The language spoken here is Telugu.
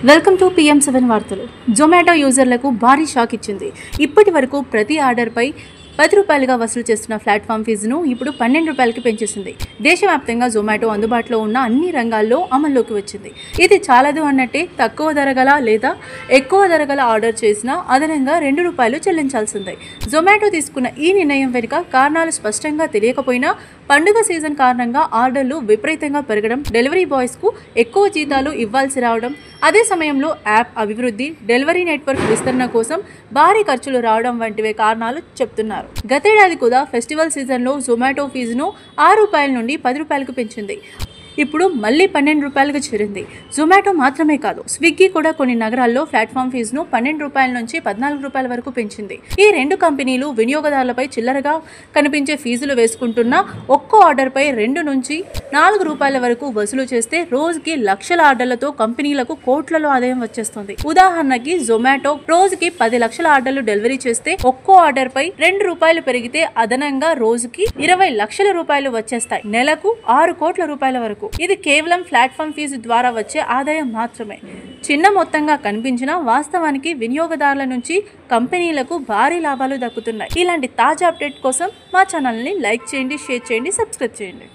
వెల్కమ్ టు PM7 వార్తలు. జొమాటో యూజర్లకు భారీ షాక్ ఇచ్చింది. ఇప్పటి వరకు ప్రతి ఆర్డర్పై 10 రూపాయలుగా వసూలు చేస్తున్న ప్లాట్ఫామ్ ఫీజును ఇప్పుడు 12 రూపాయలకి పెంచేసింది. దేశవ్యాప్తంగా జొమాటో అందుబాటులో ఉన్న అన్ని రంగాల్లో అమల్లోకి వచ్చింది. ఇది చాలదు అన్నట్టే తక్కువ ధర గల లేదా ఎక్కువ ధర గల ఆర్డర్ చేసినా అదనంగా 2 రూపాయలు చెల్లించాల్సిందే. జొమాటో తీసుకున్న ఈ నిర్ణయం వెనుక కారణాలు స్పష్టంగా తెలియకపోయినా పండుగ సీజన్ కారణంగా ఆర్డర్లు విపరీతంగా పెరగడం, డెలివరీ బాయ్స్కు ఎక్కువ జీతాలు ఇవ్వాల్సి రావడం, అదే సమయంలో యాప్ అభివృద్ధి, డెలివరీ నెట్వర్క్ విస్తరణ కోసం భారీ ఖర్చులు రావడం వంటివే కారణాలు చెప్తున్నారు. గతేడాది కూడా ఫెస్టివల్ సీజన్లో జొమాటో ఫీజును 6 రూపాయల నుండి 10 రూపాయలకు పెంచింది. ఇప్పుడు మళ్ళీ 12 రూపాయలకు చేరింది. జొమాటో మాత్రమే కాదు, స్విగ్గీ కూడా కొన్ని నగరాల్లో ప్లాట్ఫామ్ ఫీజును 12 రూపాయల నుంచి 14 రూపాయల వరకు పెంచింది. ఈ రెండు కంపెనీలు వినియోగదారులపై చిల్లరగా కనిపించే ఫీజులు వేసుకుంటున్న ఒక్కో ఆర్డర్పై 2 నుంచి 4 రూపాయల వరకు వసూలు చేస్తే రోజుకి లక్షల ఆర్డర్లతో కంపెనీలకు కోట్లలో ఆదాయం వచ్చేస్తుంది. ఉదాహరణకి జొమాటో రోజుకి 10 లక్షల ఆర్డర్లు డెలివరీ చేస్తే ఒక్కో ఆర్డర్పై 2 రూపాయలు పెరిగితే అదనంగా రోజుకి 20 లక్షల రూపాయలు వచ్చేస్తాయి. నెలకు 6 కోట్ల రూపాయల వరకు. ఇది కేవలం ప్లాట్ఫామ్ ఫీజు ద్వారా వచ్చే ఆదాయం మాత్రమే. చిన్న మొత్తంగా కనిపించినా వాస్తవానికి వినియోగదారుల నుంచి కంపెనీలకు భారీ లాభాలు దక్కుతున్నాయి. ఇలాంటి తాజా అప్డేట్ కోసం మా ఛానల్ని లైక్ చేయండి, షేర్ చేయండి, సబ్స్క్రైబ్ చేయండి.